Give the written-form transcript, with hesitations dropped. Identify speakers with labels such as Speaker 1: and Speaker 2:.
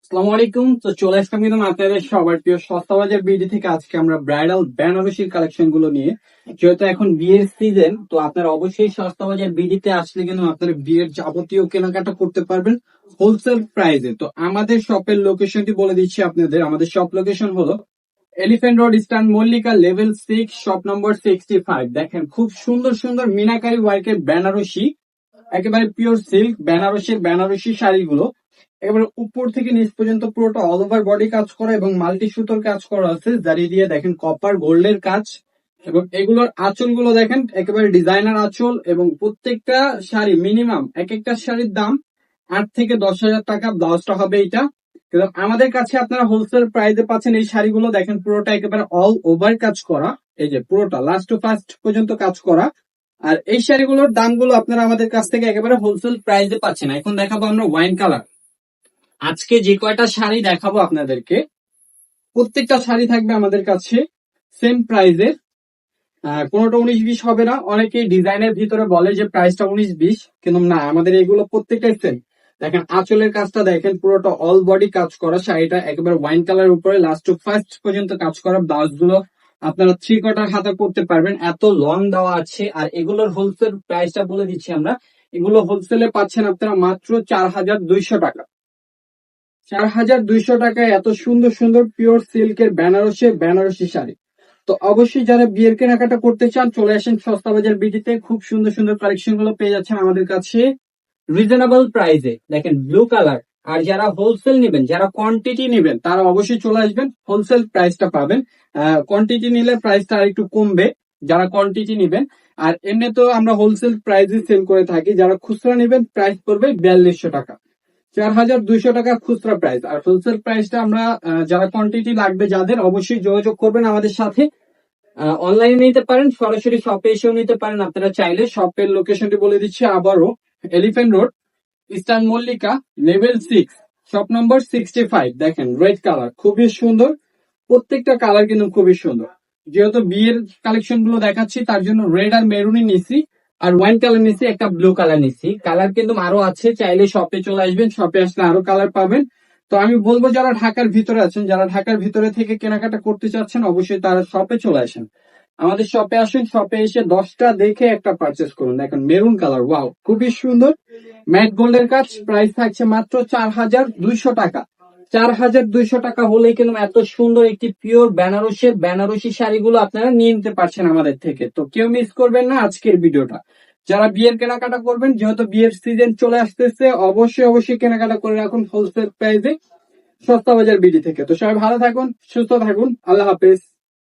Speaker 1: আসসালামু আলাইকুম। তো চলে আসলাম কিন্তু আপনাদের সবার প্রিয় সস্তা বাজার বিডি থেকে। আজকে আমরা ব্রাইডাল বেনারসির কালেকশন গুলো নিয়ে, যেহেতু এখন বিয়ের সিজন, তো আপনারা অবশ্যই সস্তা বাজার বিডিতে আসলে কিন্তু আপনারা বিয়ের যাবতীয় কেনাকাটা করতে পারবেন হোলসেল প্রাইসে। তো আমাদের শপের লোকেশনটি বলে দিচ্ছি আপনাদের। আমাদের শপ লোকেশন হলো elephant road, eastern Mallika, level 6, shop number 65। দেখেন খুব সুন্দর সুন্দর মিনাকারি ওয়ার্কের বেনারসি, একেবারে পিওর সিল্ক বেনারসির বেনারসি শাড়িগুলো একেবারে উপর থেকে নিচ পর্যন্ত পুরোটা অল ওভার বডি কাজ করা এবং মাল্টি সুতোর কাজ করা আছে জারি দিয়ে। দেখেন কপার গোল্ডের কাজ, এবং এগুলোর আঁচল গুলো দেখেন একেবারে ডিজাইনার আঁচল। এবং প্রত্যেকটা শাড়ি মিনিমাম এক একটা শাড়ির দাম 8 থেকে 10 হাজার টাকা। ব্লাউজটা হবে এটা। কিন্তু আমাদের কাছে আপনারা হোলসেল প্রাইসে পাচ্ছেন এই শাড়িগুলো। দেখেন পুরোটা একেবারে অল ওভার কাজ করা, এই যে পুরোটা লাস্ট টু ফার্স্ট পর্যন্ত কাজ করা। আর এই শাড়িগুলোর দামগুলো আপনারা আমাদের কাছ থেকে একেবারে হোলসেল প্রাইসে পাচ্ছেন। এখন দেখাবো আমরা ওয়াইন কালার। আজকে যে কয়টা শাড়ি দেখাবো আপনাদেরকে, প্রত্যেকটা শাড়ি থাকবে আমাদের কাছে সেম প্রাইসে। কোনোটা 19-20 হবে না। অনেকে ডিজাইনের ভিতরে বলে যে প্রাইসটা 19-20, কিন্তু না, আমাদের এগুলো প্রত্যেকটাই সেম। দেখেন আঁচলের কাজটা দেখেন পুরোটা অল বডি কাজ করা, শাড়িটা একেবারে ওয়াইন কালার উপরে লাস্ট টু ফার্স্ট পর্যন্ত কাজ করা। ব্লাউজ গুলো আপনারা 3 কোয়ার্টার হাতে করতে পারবেন, এত লং দেওয়া আছে। আর এগুলোর হোলসেল প্রাইসটা বলে দিচ্ছি আমরা। এগুলো হোলসেলে পাচ্ছেন আপনারা মাত্র 4200 টাকা। 4200 টাকায় এত সুন্দর সুন্দর পিওর সিল্কের বেনারসি শাড়ি। তো অবশ্যই যারা বিয়ের কেনাকাটা করতে চান চলে আসেন সস্তা বাজার বিডিতে। খুব সুন্দর সুন্দর কালেকশন গুলো পেয়ে যাচ্ছেন আমাদের কাছে রিজনেবল প্রাইসে। দেখেন ব্লু কালার। আর যারা হোলসেল নেবেন, যারা কোয়ান্টিটি নেবেন, তারা অবশ্যই চলে আসবেন, হোলসেল প্রাইসটা পাবেন। কোয়ান্টিটি নিলে প্রাইসটা আর একটু কমবে যারা কোয়ান্টিটি নেবেন। আর এমনি তো আমরা হোলসেল প্রাইসে সেল করে থাকি। যারা খুচরা নেবেন প্রাইস পড়বে 4200 টাকা। 4200 টাকা খুচরা প্রাইস। আর হোলসেল প্রাইসটা আমরা যারা কোয়ান্টিটি লাগবে যাদের, অবশ্যই যোগাযোগ করবেন আমাদের সাথে। অনলাইনে নিতে পারেন, সরাসরি শপে এসেও নিতে পারেন আপনারা চাইলে। শপের লোকেশনটি বলে দিচ্ছি আবারও, elephant road, eastern Mallika, level 6, shop number 65। দেখেন রেড কালার খুবই সুন্দর, প্রত্যেকটা কালার কিন্তু খুবই সুন্দর। যেহেতু বিয়ের কালেকশন গুলো দেখাচ্ছি তার জন্য রেড আর মেরুনই নিছি, আর ওয়াইন কালার নিছি, একটা ব্লু কালার নিছি। কালার কিন্তু আরো আছে, চাইলে শপে চলে আসবেন, শপে আসলে আরো কালার পাবেন। তো আমি বলবো যারা ঢাকার ভিতরে আছেন, যারা ঢাকার ভিতরে থেকে কেনাকাটা করতে চাচ্ছেন, অবশ্যই তারা শপে চলে আসেন। আমাদের শপে আসুন, শপে এসে 10টা দেখে একটা পারচেস করুন। দেখেন মেরুন কালার, ওয়াও খুবই সুন্দর, ম্যাট গোল্ডের কাজ। প্রাইস থাকছে মাত্র 4200 টাকা। 4200 টাকা হলেই কিন্তু এত সুন্দর একটি পিওর বেনারসি শাড়িগুলো আপনারা নিয়ে নিতে পারছেন আমাদের থেকে। তো কেউ মিস করবেন না আজকের ভিডিওটা। যারা বিয়ের কেনাকাটা করবেন, যেহেতু বিয়ের সিজন চলে আসতেছে, অবশ্যই অবশ্যই কেনাকাটা করে রাখুন হোলসেল প্রাইসে সস্তা বাজার বিডি থেকে। তো সবাই ভালো থাকুন, সুস্থ থাকুন, আল্লাহ হাফেজ।